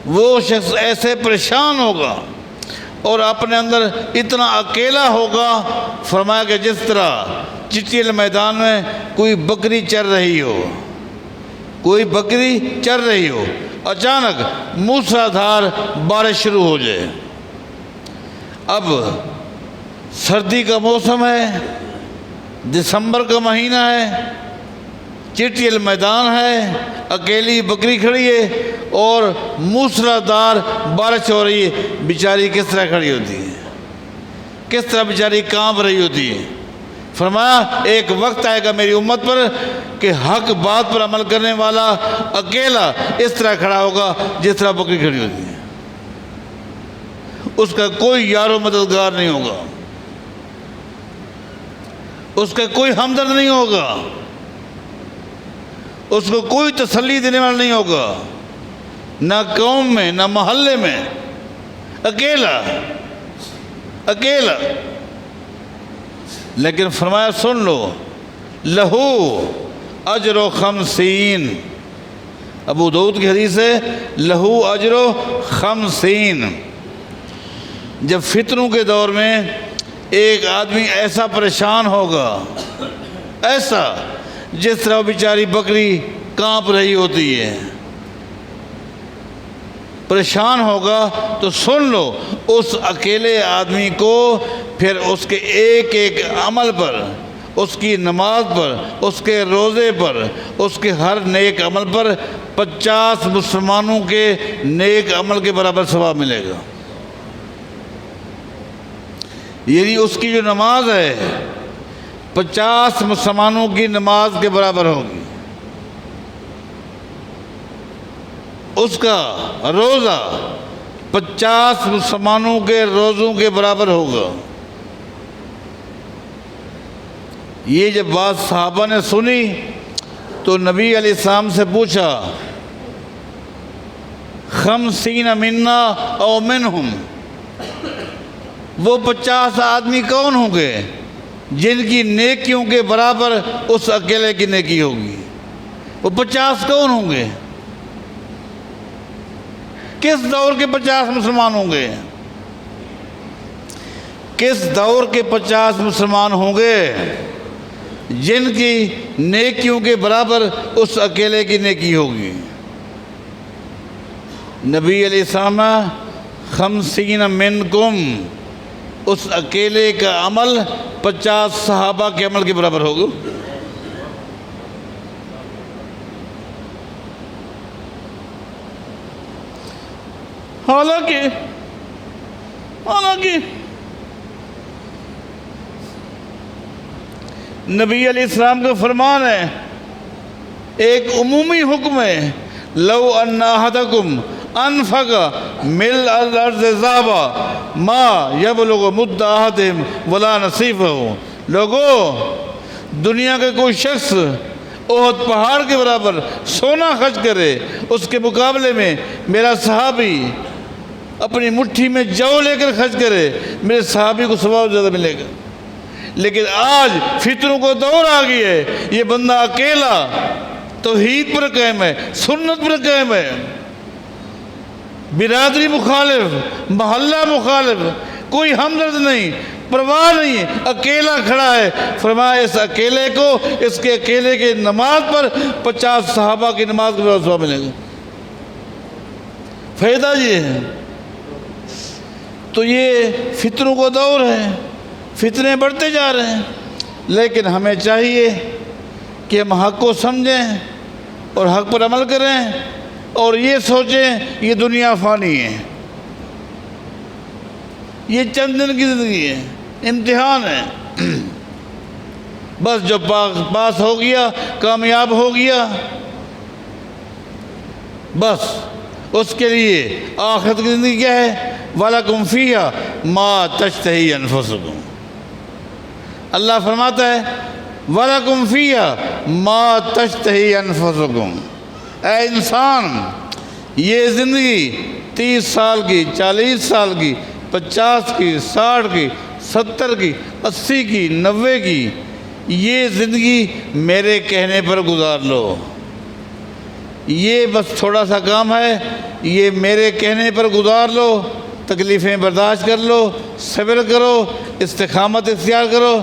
وہ شخص ایسے پریشان ہوگا اور اپنے اندر اتنا اکیلا ہوگا، فرمایا کہ جس طرح چٹیل میدان میں کوئی بکری چر رہی ہو، کوئی بکری چر رہی ہو، اچانک موسلا دھار بارش شروع ہو جائے۔ اب سردی کا موسم ہے، دسمبر کا مہینہ ہے، چٹیل میدان ہے، اکیلی بکری کھڑی ہے اور موسلا دھار بارش ہو رہی ہے، بیچاری کس طرح کھڑی ہوتی ہے، کس طرح بیچاری کانپ رہی ہوتی ہے۔ فرمایا ایک وقت آئے گا میری امت پر کہ حق بات پر عمل کرنے والا اکیلا اس طرح کھڑا ہوگا جس طرح بکری کھڑی ہوتی ہے، اس کا کوئی یار و مددگار نہیں ہوگا، اس کا کوئی ہمدرد نہیں ہوگا، اس کو کوئی تسلی دینے والا نہیں ہوگا، نہ قوم میں نہ محلے میں، اکیلا اکیلا۔ لیکن فرمایا سن لو، لہو اجر و 50، ابو داؤد کی حدیث ہے، لہو اجر و 50۔ جب فتنوں کے دور میں ایک آدمی ایسا پریشان ہوگا، ایسا جس طرح وہ بیچاری بکری کانپ رہی ہوتی ہے، پریشان ہوگا، تو سن لو اس اکیلے آدمی کو پھر اس کے ایک ایک عمل پر، اس کی نماز پر، اس کے روزے پر، اس کے ہر نیک عمل پر 50 مسلمانوں کے نیک عمل کے برابر ثواب ملے گا۔ یعنی اس کی جو نماز ہے 50 مسلمانوں کی نماز کے برابر ہوگی، اس کا روزہ 50 مسلمانوں کے روزوں کے برابر ہوگا۔ یہ جب بات صحابہ نے سنی تو نبی علیہ السلام سے پوچھا، 50 منا او منہم، وہ 50 آدمی کون ہوں گے جن کی نیکیوں کے برابر اس اکیلے کی نیکی ہوگی؟ وہ 50 کون ہوں گے؟ کس دور کے 50 مسلمان ہوں گے؟ کس دور کے 50 مسلمان ہوں گے جن کی نیکیوں کے برابر اس اکیلے کی نیکی ہوگی؟ نبی علیہ السلام 50 منکم، اس اکیلے کا عمل 50 صحابہ کے عمل کے برابر ہوگا۔ حالانکہ نبی علیہ السلام کا فرمان ہے، ایک عمومی حکم ہے، لو ان احدکم انفق ملء الارض ذهبا ما یبلغ مد احدہم ولا نصیفہ۔ لوگو، دنیا کا کوئی شخص احد پہاڑ کے برابر سونا خرچ کرے، اس کے مقابلے میں میرا صحابی اپنی مٹھی میں جو لے کر خرچ کرے، میرے صحابی کو ثواب زیادہ ملے گا۔ لیکن آج فتنوں کو دور آ گئی ہے، یہ بندہ اکیلا توحید پر قائم ہے، سنت پر قائم ہے، برادری مخالف، محلہ مخالف، کوئی ہمدرد نہیں، پرواہ نہیں ہے، اکیلا کھڑا ہے۔ فرمایا اس اکیلے کو، اس کے اکیلے کے نماز پر 50 صحابہ کی نماز کے بعد ثواب ملے گا۔ فائدہ یہ ہے۔ تو یہ فتنوں کا دور ہے، فتنے بڑھتے جا رہے ہیں، لیکن ہمیں چاہیے کہ ہم حق کو سمجھیں اور حق پر عمل کریں اور یہ سوچیں یہ دنیا فانی ہے، یہ چند دن کی زندگی ہے، امتحان ہے، بس جو پاس ہو گیا، کامیاب ہو گیا، بس اس کے لیے آخرت کی زندگی کیا ہے؟ وَلَكُمْ فِيهَا مَا تَشْتَهِي أَنفُسُكُمْ۔ اللہ فرماتا ہے وَلَكُمْ فِيهَا مَا تَشْتَهِي أَنفُسُكُمْ۔ اے انسان، یہ زندگی 30 سال کی، 40 سال کی، 50 کی، 60 کی، 70 کی، 80 کی، 90 کی، یہ زندگی میرے کہنے پر گزار لو۔ یہ بس تھوڑا سا کام ہے یہ میرے کہنے پر گزار لو، تکلیفیں برداشت کر لو، صبر کرو، استقامت اختیار کرو،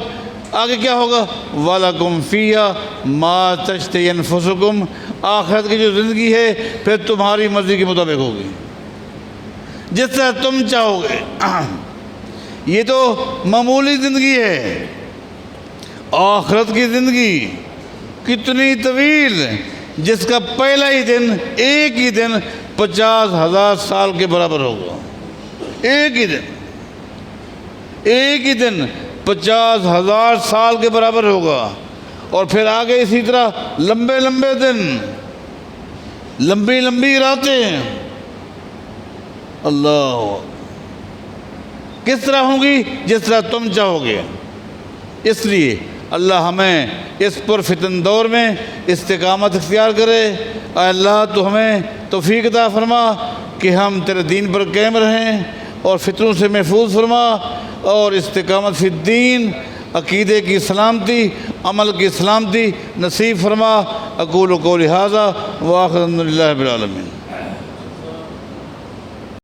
آگے کیا ہوگا؟ وَلَكُمْ فِيهَا مَا تَشْتَهِي أَنفُسُكُمْ، آخرت کی جو زندگی ہے پھر تمہاری مرضی کے مطابق ہوگی، جس طرح تم چاہو گے۔ یہ تو معمولی زندگی ہے، آخرت کی زندگی کتنی طویل، جس کا پہلا ہی دن، ایک ہی دن 50,000 سال کے برابر ہوگا۔ ایک ہی دن 50,000 سال کے برابر ہوگا، اور پھر آگے اسی طرح لمبے لمبے دن، لمبی لمبی راتیں۔ اللہ، کس طرح ہوں گی؟ جس طرح تم چاہو گے۔ اس لیے اللہ ہمیں اس پرفتن دور میں استقامت اختیار کرے۔ اے اللہ تو ہمیں توفیق عطا فرما کہ ہم تیرے دین پر قائم رہیں، اور فتنوں سے محفوظ فرما، اور استقامت فی الدین، عقیدے کی سلامتی، عمل کی سلامتی نصیب فرما۔ اقول قولی ھذا وآخر الحمد للہ رب العالمین۔